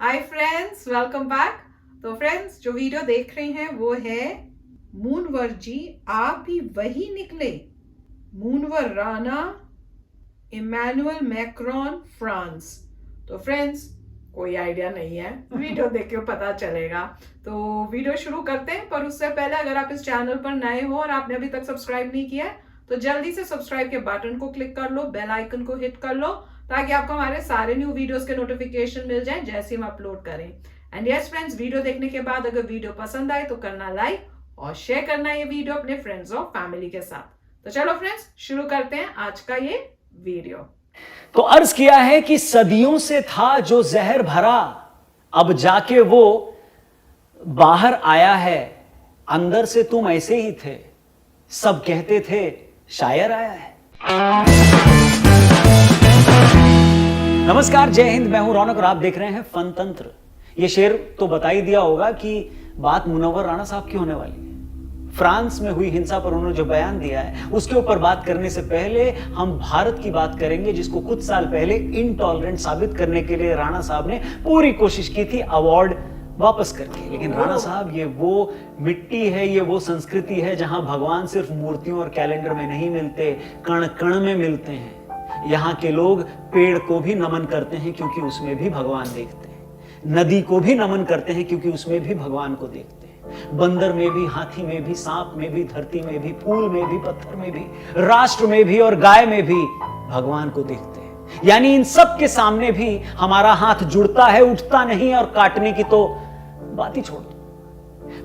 Hi friends, welcome back. तो friends, जो video देख रहे हैं वो है मूनवर जी आप भी वही निकले। मूनवर राणा, इमैनुअल मैक्रोन, फ्रांस। तो फ्रेंड्स, कोई आइडिया नहीं है, वीडियो देख के पता चलेगा। तो वीडियो शुरू करते हैं, पर उससे पहले अगर आप इस चैनल पर नए हो और आपने अभी तक सब्सक्राइब नहीं किया है तो जल्दी से सब्सक्राइब के बटन को क्लिक कर लो, बेल आइकन को हिट कर लो ताकि आपको हमारे सारे न्यू वीडियोस के नोटिफिकेशन मिल जाएं जैसे हम अपलोड करें। एंड यस फ्रेंड्स, वीडियो देखने के बाद अगर वीडियो पसंद आए तो करना लाइक और शेयर करना ये वीडियो अपने फ्रेंड्स और फैमिली के साथ। तो चलो फ्रेंड्स, शुरू करते हैं आज का ये वीडियो। तो अर्ज किया है कि सदियों से था जो जहर भरा, अब जाके वो बाहर आया है, अंदर से तुम ऐसे ही थे, सब कहते थे शायर आया है। नमस्कार, जय हिंद, मैं हूं रौनक और आप देख रहे हैं फन तंत्र। ये शेर तो बता ही दिया होगा कि बात मुनव्वर राणा साहब की होने वाली है। फ्रांस में हुई हिंसा पर उन्होंने जो बयान दिया है उसके ऊपर बात करने से पहले हम भारत की बात करेंगे, जिसको कुछ साल पहले इनटॉलरेंट साबित करने के लिए राणा साहब ने पूरी कोशिश की थी अवार्ड वापस करके। लेकिन राणा साहब, ये वो मिट्टी है, ये वो संस्कृति है जहां भगवान सिर्फ मूर्तियों और कैलेंडर में नहीं मिलते, कण कण में मिलते हैं। यहाँ के लोग पेड़ को भी नमन करते हैं क्योंकि उसमें भी भगवान देखते हैं, नदी को भी नमन करते हैं क्योंकि उसमें भी भगवान को देखते हैं, बंदर में भी, हाथी में भी, सांप में भी, धरती में भी, फूल में भी, पत्थर में भी, राष्ट्र में भी और गाय में भी भगवान को देखते हैं। यानी इन सब के सामने भी हमारा हाथ जुड़ता है, उठता नहीं, और काटने की तो बात ही छोड़ दो।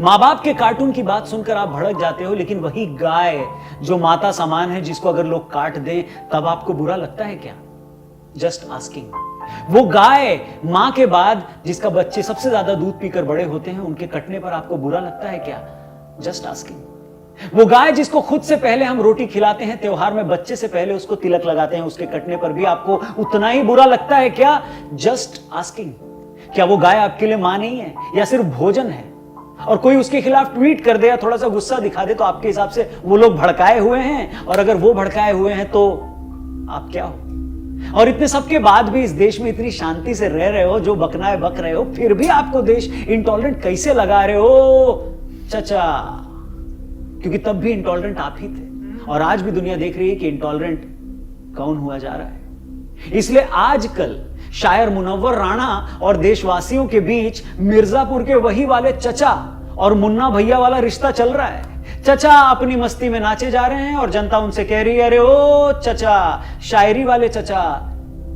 मां बाप के कार्टून की बात सुनकर आप भड़क जाते हो, लेकिन वही गाय जो माता समान है, जिसको अगर लोग काट दें तब आपको बुरा लगता है क्या? Just asking. वो गाय मां के बाद जिसका बच्चे सबसे ज्यादा दूध पीकर बड़े होते हैं, उनके कटने पर आपको बुरा लगता है क्या? Just asking. वो गाय जिसको खुद से पहले हम रोटी खिलाते हैं, त्योहार में बच्चे से पहले उसको तिलक लगाते हैं, उसके कटने पर भी आपको उतना ही बुरा लगता है क्या? Just asking. क्या वो गाय आपके लिए मां नहीं है या सिर्फ भोजन है? और कोई उसके खिलाफ ट्वीट कर दे या थोड़ा सा गुस्सा दिखा दे तो आपके हिसाब से वो लोग भड़काए हुए हैं, और अगर वो भड़काए हुए हैं तो आप क्या हो? और इतने सब के बाद भी इस देश में इतनी शांति से रह रहे हो, जो बकना है बक रहे हो, फिर भी आपको देश इंटॉलरेंट कैसे लगा रहे हो चचा? क्योंकि तब भी इंटॉलरेंट आप ही थे, और आज भी दुनिया देख रही है कि इंटॉलरेंट कौन हुआ जा रहा है। इसलिए आजकल शायर मुनव्वर राणा और देशवासियों के बीच मिर्जापुर के वही वाले चचा और मुन्ना भैया वाला रिश्ता चल रहा है। चचा अपनी मस्ती में नाचे जा रहे हैं और जनता उनसे कह रही है, अरे ओ चचा, शायरी वाले चचा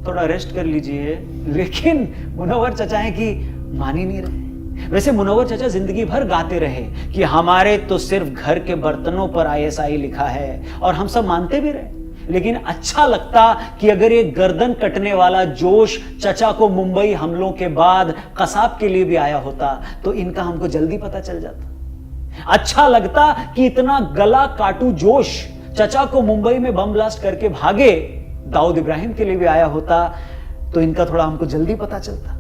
थोड़ा रेस्ट कर लीजिए। लेकिन मुनव्वर चचा है कि मान ही नहीं रहे। वैसे मुनव्वर चचा जिंदगी भर गाते रहे कि हमारे तो सिर्फ घर के बर्तनों पर ISI लिखा है, और हम सब मानते भी रहे। लेकिन अच्छा लगता कि अगर ये गर्दन कटने वाला जोश चचा को मुंबई हमलों के बाद कसाब के लिए भी आया होता तो इनका हमको जल्दी पता चल जाता। अच्छा लगता कि इतना गला काटू जोश चचा को मुंबई में बम ब्लास्ट करके भागे दाऊद इब्राहिम के लिए भी आया होता तो इनका थोड़ा हमको जल्दी पता चलता।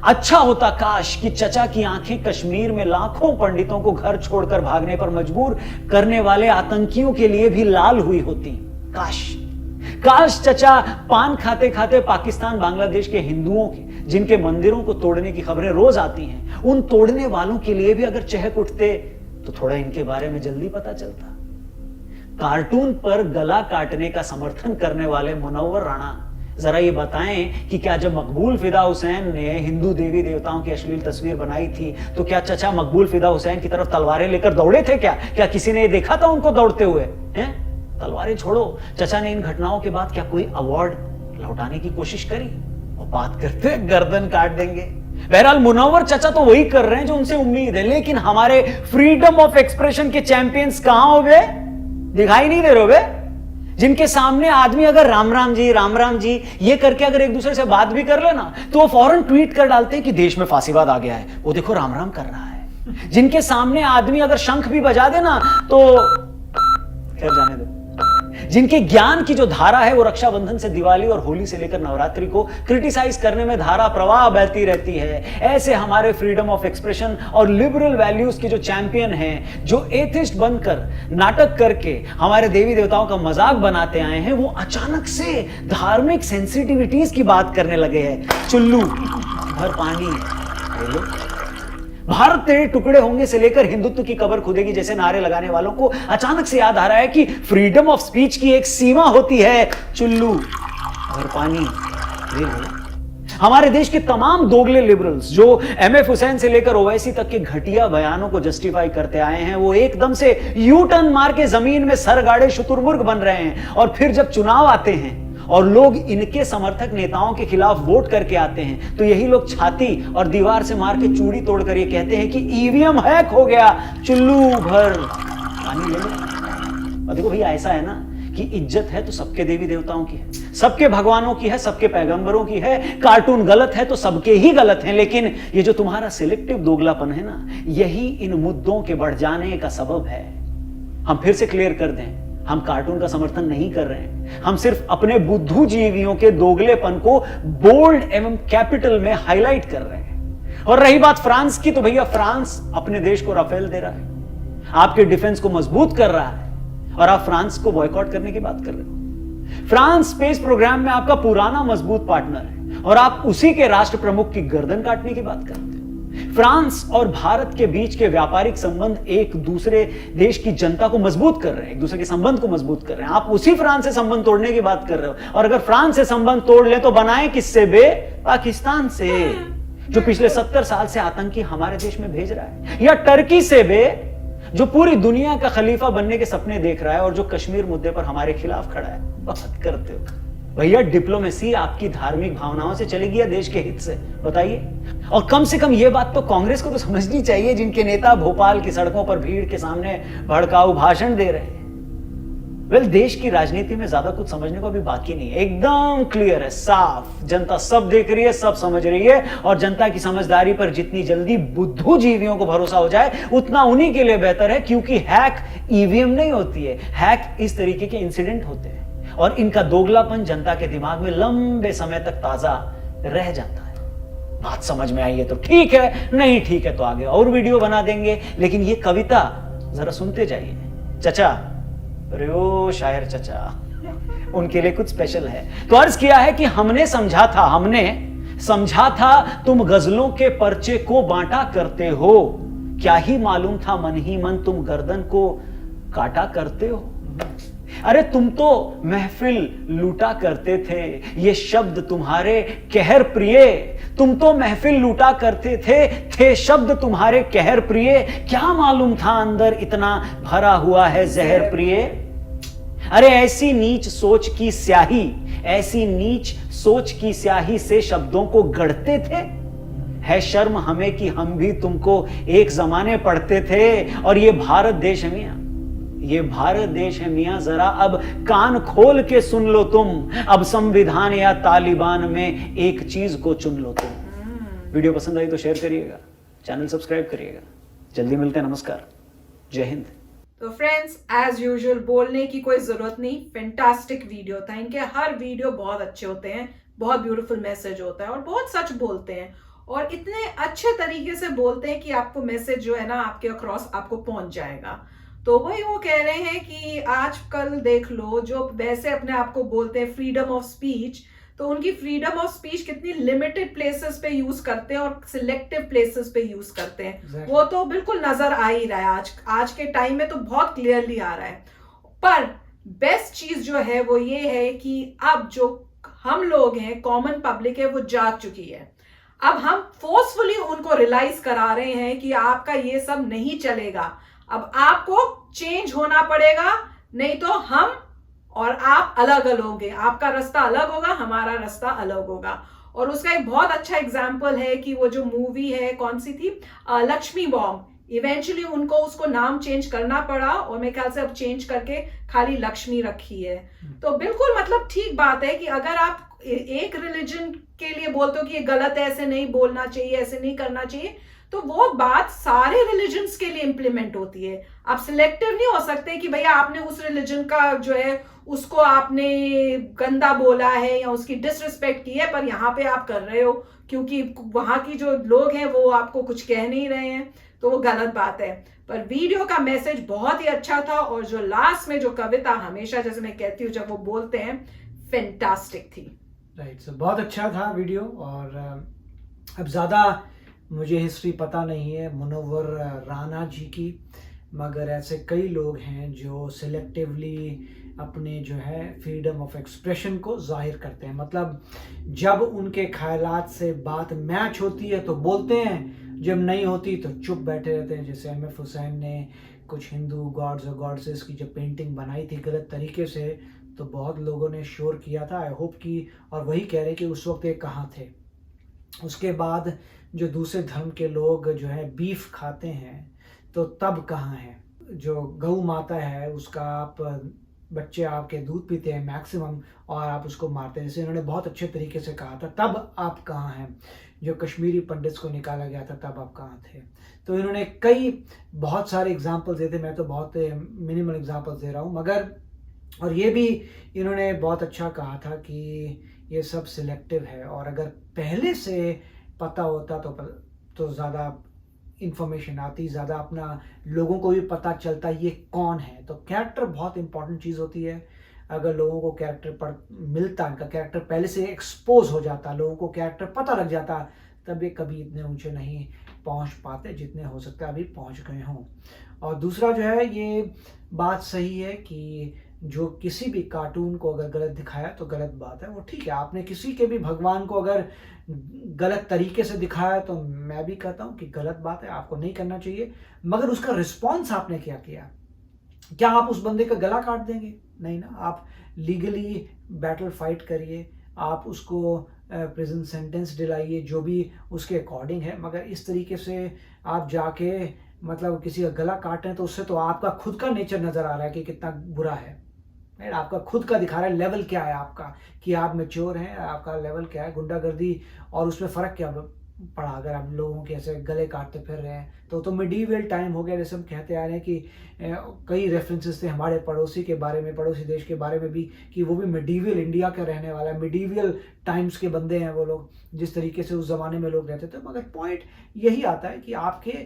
अच्छा होता काश कि चचा की आंखें कश्मीर में लाखों पंडितों को घर छोड़कर भागने पर मजबूर करने वाले आतंकियों के लिए भी लाल हुई होती। काश चचा पान खाते खाते पाकिस्तान बांग्लादेश के हिंदुओं के, जिनके मंदिरों को तोड़ने की खबरें रोज आती हैं, उन तोड़ने वालों के लिए भी अगर चहक उठते तो थोड़ा इनके बारे में जल्दी पता चलता। कार्टून पर गला काटने का समर्थन करने वाले मुनव्वर राणा, जरा ये बताएं कि क्या जब मकबूल फिदा हुसैन ने हिंदू देवी देवताओं की अश्लील तस्वीर बनाई थी तो क्या चचा मकबूल फिदा हुसैन की तरफ तलवारें लेकर दौड़े थे क्या? क्या किसी ने देखा था उनको दौड़ते हुए? हैं? तलवारें छोड़ो, चचा ने इन घटनाओं के बाद क्या कोई अवार्ड लौटाने की कोशिश करी? वो बात करते गर्दन काट देंगे। बहरहाल मुनव्वर चचा तो वही कर रहे हैं जो उनसे उम्मीद है, लेकिन हमारे फ्रीडम ऑफ एक्सप्रेशन के चैंपियंस कहां हो गए? दिखाई नहीं दे रहे हो बे? जिनके सामने आदमी अगर राम राम जी ये करके अगर एक दूसरे से बात भी कर लेना तो वो फौरन ट्वीट कर डालते हैं कि देश में फांसीवाद आ गया है, वो देखो राम राम कर रहा है। जिनके सामने आदमी अगर शंख भी बजा देना तो खैर जाने दो। जिनके ज्ञान की जो धारा है वो रक्षाबंधन से दिवाली और होली से लेकर नवरात्रि को क्रिटिसाइज करने में धारा प्रवाह बहती रहती है, ऐसे हमारे फ्रीडम ऑफ एक्सप्रेशन और लिबरल वैल्यूज के जो चैंपियन हैं, जो एथिस्ट बनकर नाटक करके हमारे देवी देवताओं का मजाक बनाते आए हैं, वो अचानक से धार्मिक सेंसिटिविटीज की बात करने लगे हैं। चुल्लू भर पानी ले लो। भारत तेरे टुकड़े होंगे से लेकर हिंदुत्व की कबर खुदेगी जैसे नारे लगाने वालों को अचानक से याद आ रहा है कि फ्रीडम ऑफ स्पीच की एक सीमा होती है। चुल्लू भर पानी ले लो। हमारे देश के तमाम दोगले लिबरल्स जो एमएफ हुसैन से लेकर ओवैसी तक के घटिया बयानों को जस्टिफाई करते आए हैं, वो एकदम से यू टर्न मार के जमीन में सर गाड़े शुतुरमुर्ग बन रहे हैं। और फिर जब चुनाव आते हैं और लोग इनके समर्थक नेताओं के खिलाफ वोट करके आते हैं, तो यही लोग छाती और दीवार से मार के चूड़ी तोड़कर ये कहते हैं कि ईवीएम हैक हो गया। चुल्लू भर पानी ले लो। और देखो भैया, ऐसा है ना कि इज्जत है तो सबके देवी देवताओं की है, सबके भगवानों की है, सबके पैगंबरों की है। कार्टून गलत है तो सबके ही गलत हैं। लेकिन ये जो तुम्हारा सिलेक्टिव दोगलापन है ना, यही इन मुद्दों के बढ़ जाने का सबब है। हम फिर से क्लियर कर दें, हम कार्टून का समर्थन नहीं कर रहे हैं। हम सिर्फ अपने बुद्धूजीवियों के दोगलेपन को बोल्ड एवं कैपिटल में हाईलाइट कर रहे हैं। और रही बात फ्रांस की, तो भैया फ्रांस अपने देश को राफेल दे रहा है, आपके डिफेंस को मजबूत कर रहा है, और आप फ्रांस को बॉयकॉट करने की बात कर रहे हो। फ्रांस स्पेस प्रोग्राम में आपका पुराना मजबूत पार्टनर है और आप उसी के राष्ट्र प्रमुख की गर्दन काटने की बात करते हो। फ्रांस और भारत के बीच के व्यापारिक संबंध एक दूसरे देश की जनता को मजबूत कर रहे हैं, एक दूसरे के संबंध को मजबूत कर रहे हैं। आप उसी फ्रांस से संबंध तोड़ने की बात कर रहे हो। और अगर फ्रांस से संबंध तोड़ ले तो बनाए किससे बे? पाकिस्तान से, जो पिछले 70 साल से आतंकी हमारे देश में भेज रहा है, या टर्की से बे, जो पूरी दुनिया का खलीफा बनने के सपने देख रहा है और जो कश्मीर मुद्दे पर हमारे खिलाफ खड़ा है। बात करते हो भैया, डिप्लोमेसी आपकी धार्मिक भावनाओं से चलेगी या देश के हित से? बताइए। और कम से कम यह बात तो कांग्रेस को तो समझनी चाहिए, जिनके नेता भोपाल की सड़कों पर भीड़ के सामने भड़काऊ भाषण दे रहे हैं। वेल, देश की राजनीति में ज्यादा कुछ समझने को भी बाकी नहीं है, एकदम क्लियर है, साफ। जनता सब देख रही है, सब समझ रही है। और जनता की समझदारी पर जितनी जल्दी बुद्धूजीवियों को भरोसा हो जाए, उतना उन्हीं के लिए बेहतर है। क्योंकि हैक ईवीएम नहीं होती है, हैक इस तरीके के इंसिडेंट होते हैं, और इनका दोगलापन जनता के दिमाग में लंबे समय तक ताजा रह जाता है। बात समझ में आई है तो ठीक है, नहीं ठीक है तो आगे और वीडियो बना देंगे। लेकिन ये कविता जरा सुनते जाइए। चचा, अरे ओ शायर चचा, उनके लिए कुछ स्पेशल है। तो अर्ज किया है कि हमने समझा था तुम गजलों के पर्चे को बांटा करते हो, क्या ही मालूम था मन ही मन तुम गर्दन को काटा करते हो। अरे तुम तो महफिल लूटा करते थे, ये शब्द तुम्हारे कहर प्रिय। तुम तो महफिल लूटा करते थे शब्द तुम्हारे कहर प्रिय। क्या मालूम था अंदर इतना भरा हुआ है जहर प्रिय। अरे ऐसी नीच सोच की स्याही से शब्दों को गढ़ते थे। है शर्म हमें कि हम भी तुमको एक जमाने पढ़ते थे। और ये भारत देश है मियां, ये भारत देश है मियां, जरा अब कान खोल के सुन लो तुम। अब संविधान या तालिबान में एक चीज को चुन लो तुम। वीडियो पसंद आई तो शेयर करिएगा, चैनल सब्सक्राइब करिएगा। जल्दी मिलते हैं, नमस्कार, जय हिंद। तो फ्रेंड्स, एज यूजुअल बोलने की कोई जरूरत नहीं, फैंटास्टिक वीडियो था। इनके हर वीडियो बहुत अच्छे होते हैं, बहुत ब्यूटीफुल मैसेज होता है और बहुत सच बोलते हैं, और इतने अच्छे तरीके से बोलते हैं कि आपको मैसेज जो है ना आपके अक्रॉस आपको पहुंच जाएगा। तो वही वो कह रहे हैं कि आजकल देख लो, जो वैसे अपने आप को बोलते हैं फ्रीडम ऑफ स्पीच, तो उनकी फ्रीडम ऑफ स्पीच कितनी लिमिटेड प्लेसेस पे यूज करते हैं और सिलेक्टिव प्लेसेस पे यूज करते हैं। exactly. वो तो बिल्कुल नजर आ ही रहा है, आज के टाइम में तो बहुत क्लियरली आ रहा है। पर बेस्ट चीज जो है वो ये है कि अब जो हम लोग हैं, कॉमन पब्लिक है, वो जाग चुकी है। अब हम फोर्सफुली उनको रियलाइज करा रहे हैं कि आपका ये सब नहीं चलेगा, अब आपको चेंज होना पड़ेगा, नहीं तो हम और आप अलग अलग होंगे। आपका रास्ता अलग होगा, हमारा रास्ता अलग होगा। और उसका एक बहुत अच्छा एग्जाम्पल है कि वो जो मूवी है, कौन सी थी, लक्ष्मी बॉम्ब, इवेंचुअली उनको उसको नाम चेंज करना पड़ा और मेरे ख्याल से अब चेंज करके खाली लक्ष्मी रखी है। तो बिल्कुल मतलब ठीक बात है कि अगर आप एक रिलीजन के लिए बोलते हो कि ये गलत है, ऐसे नहीं बोलना चाहिए, ऐसे नहीं करना चाहिए, तो वो बात सारे रिलीजन्स के लिए इंप्लीमेंट होती है। आप सिलेक्टिव नहीं हो सकते कि भैया आपने उस रिलीजन का जो है उसको आपने गंदा बोला है या उसकी डिसरिस्पेक्ट की है, पर यहाँ पे आप कर रहे हो क्योंकि वहां की जो लोग हैं वो आपको कुछ कह नहीं रहे हैं, तो वो गलत बात है। पर वीडियो का मैसेज बहुत ही अच्छा था, और जो लास्ट में जो कविता हमेशा जैसे मैं कहती हूँ जब वो बोलते हैं, फैंटास्टिक थी। राइट, सो बहुत अच्छा था वीडियो। और अब ज़्यादा मुझे हिस्ट्री पता नहीं है मुनव्वर राना जी की, मगर ऐसे कई लोग हैं जो सिलेक्टिवली अपने जो है फ्रीडम ऑफ एक्सप्रेशन को जाहिर करते हैं। मतलब जब उनके ख्यालात से बात मैच होती है तो बोलते हैं, जब नहीं होती तो चुप बैठे रहते हैं। जैसे एम एफ हुसैन ने कुछ हिंदू गॉड्स और गॉड्सेस की जब पेंटिंग बनाई थी गलत तरीके से, तो बहुत लोगों ने शोर किया था, आई होप कि, और वही कह रहे कि उस वक्त ये कहाँ थे। उसके बाद जो दूसरे धर्म के लोग जो है बीफ खाते हैं तो तब कहाँ है। जो गौ माता है उसका आप बच्चे आपके दूध पीते हैं मैक्सिमम और आप उसको मारते हैं, जैसे इन्होंने बहुत अच्छे तरीके से कहा था, तब आप कहाँ हैं। जो कश्मीरी पंडित्स को निकाला गया था तब आप कहाँ थे। तो इन्होंने कई बहुत सारे एग्जाम्पल्स दिए थे, मैं तो बहुत मिनिमल एग्जाम्पल्स दे रहा हूँ, मगर और ये भी इन्होंने बहुत अच्छा कहा था कि ये सब सिलेक्टिव है, और अगर पहले से पता होता तो ज़्यादा इंफॉर्मेशन आती, ज़्यादा अपना लोगों को भी पता चलता ये कौन है। तो कैरेक्टर बहुत इंपॉर्टेंट चीज़ होती है। अगर लोगों को कैरेक्टर मिलता, इनका कैरेक्टर पहले से एक्सपोज हो जाता, लोगों को कैरेक्टर पता लग जाता, तब ये कभी इतने ऊंचे नहीं पहुंच पाते जितने हो सकता है अभी पहुंच गए हों। और दूसरा जो है, ये बात सही है कि जो किसी भी कार्टून को अगर गलत दिखाया तो गलत बात है, वो ठीक है। आपने किसी के भी भगवान को अगर गलत तरीके से दिखाया तो मैं भी कहता हूँ कि गलत बात है, आपको नहीं करना चाहिए। मगर उसका रिस्पॉन्स आपने क्या किया? क्या आप उस बंदे का गला काट देंगे? नहीं ना, आप लीगली बैटल फाइट करिए, आप उसको प्रिजन सेंटेंस दिलाइए जो भी उसके अकॉर्डिंग है, मगर इस तरीके से आप जाके मतलब किसी का गला काटें तो उससे तो आपका खुद का नेचर नज़र आ रहा है कि कितना बुरा है। आपका खुद का दिखा रहा है लेवल क्या है आपका, कि आप मैच्योर हैं, आपका लेवल क्या है। गुंडागर्दी और उसमें फ़र्क क्या पड़ा अगर आप लोगों के ऐसे गले काटते फिर रहे हैं? तो मिडीवल टाइम हो गया, जैसे हम कहते आ रहे हैं कि कई रेफरेंसेस थे हमारे पड़ोसी के बारे में, पड़ोसी देश के बारे में भी, कि वो भी मिडीवल इंडिया का रहने वाला है, मिडीवल टाइम्स के बंदे हैं वो लोग, जिस तरीके से उस ज़माने में लोग रहते थे। मगर पॉइंट यही आता है कि आपके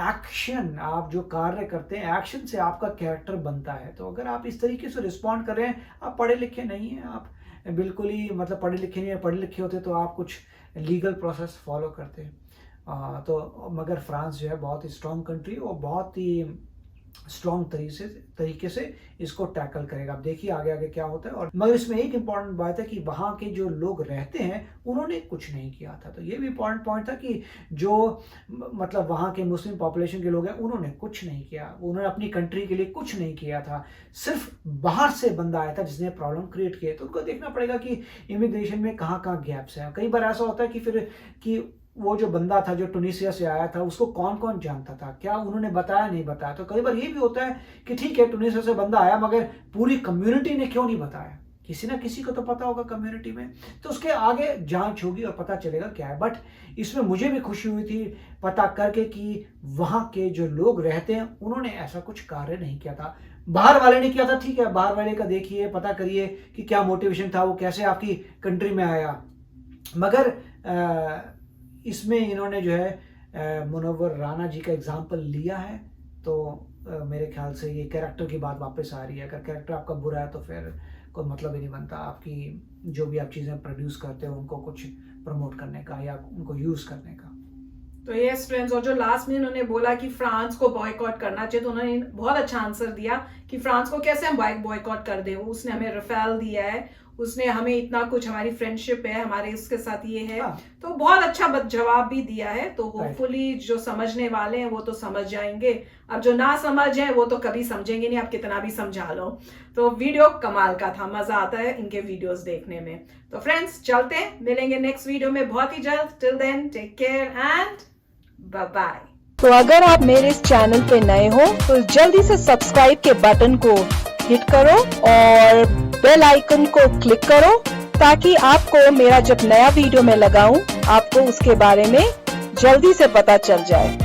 एक्शन, आप जो कार्य करते हैं एक्शन से आपका कैरेक्टर बनता है। तो अगर आप इस तरीके से रिस्पॉन्ड कर रहे हैं, आप पढ़े लिखे नहीं हैं, आप बिल्कुल ही मतलब पढ़े लिखे नहीं है, पढ़े लिखे होते तो आप कुछ लीगल प्रोसेस फॉलो करते हैं। तो मगर फ्रांस जो है बहुत ही स्ट्रॉन्ग कंट्री और बहुत ही स्ट्रॉन्ग तरीके से इसको टैकल करेगा। अब देखिए आगे आगे क्या होता है। और मगर इसमें एक इम्पॉर्टेंट बात है कि वहाँ के जो लोग रहते हैं उन्होंने कुछ नहीं किया था। तो ये भी इम्पॉर्टेंट पॉइंट था कि जो मतलब वहाँ के मुस्लिम पॉपुलेशन के लोग हैं उन्होंने कुछ नहीं किया, उन्होंने अपनी कंट्री के लिए कुछ नहीं किया था। सिर्फ बाहर से बंदा आया था जिसने प्रॉब्लम क्रिएट किया। तो उनको देखना पड़ेगा कि इमिग्रेशन में कहाँ कहाँ गैप्स हैं। कई बार ऐसा होता है कि फिर कि वो जो बंदा था जो टुनीसिया से आया था उसको कौन कौन जानता था, क्या उन्होंने बताया नहीं बताया। तो कई बार ये भी होता है कि ठीक है टुनीसिया से बंदा आया मगर पूरी कम्युनिटी ने क्यों नहीं बताया, किसी ना किसी को तो पता होगा कम्युनिटी में, तो उसके आगे जांच होगी और पता चलेगा क्या है। बट इसमें मुझे भी खुशी हुई थी पता करके कि वहाँ के जो लोग रहते हैं उन्होंने ऐसा कुछ कार्य नहीं किया था। बाहर वाले ने किया था, ठीक है, बाहर वाले का देखिए, पता करिए कि क्या मोटिवेशन था, वो कैसे आपकी कंट्री में आया। मगर इसमें इन्होंने जो है मुनव्वर राना जी का एग्जाम्पल लिया है। तो मेरे ख्याल से ये कैरेक्टर की बात वापस आ रही है। अगर कैरेक्टर आपका बुरा है तो फिर कोई मतलब ही नहीं बनता आपकी जो भी आप चीज़ें प्रोड्यूस करते हो उनको कुछ प्रमोट करने का या उनको यूज़ करने का। तो यस फ्रेंड्स, और जो लास्ट में उन्होंने बोला कि फ्रांस को बॉयकॉट करना चाहिए, तो उन्होंने बहुत अच्छा आंसर दिया कि फ्रांस को कैसे हम बॉयकॉट कर दे। उसने हमें रफेल दिया है, उसने हमें इतना कुछ, हमारी फ्रेंडशिप है, हमारे उसके साथ ये है। तो बहुत अच्छा जवाब भी दिया है। तो होपफुली जो समझने वाले हैं वो तो समझ जाएंगे, अब जो ना समझ है वो तो कभी समझेंगे नहीं, आप कितना भी समझा लो। तो वीडियो कमाल का था, मजा आता है इनके वीडियोस देखने में। तो फ्रेंड्स चलते हैं, मिलेंगे नेक्स्ट वीडियो में बहुत ही जल्द। Till then take care and bye bye. तो अगर आप मेरे इस चैनल पे नए हो तो जल्दी से सब्सक्राइब के बटन को हिट करो और बेल आइकन को क्लिक करो ताकि आपको मेरा जब नया वीडियो मैं लगाऊं आपको उसके बारे में जल्दी से पता चल जाए।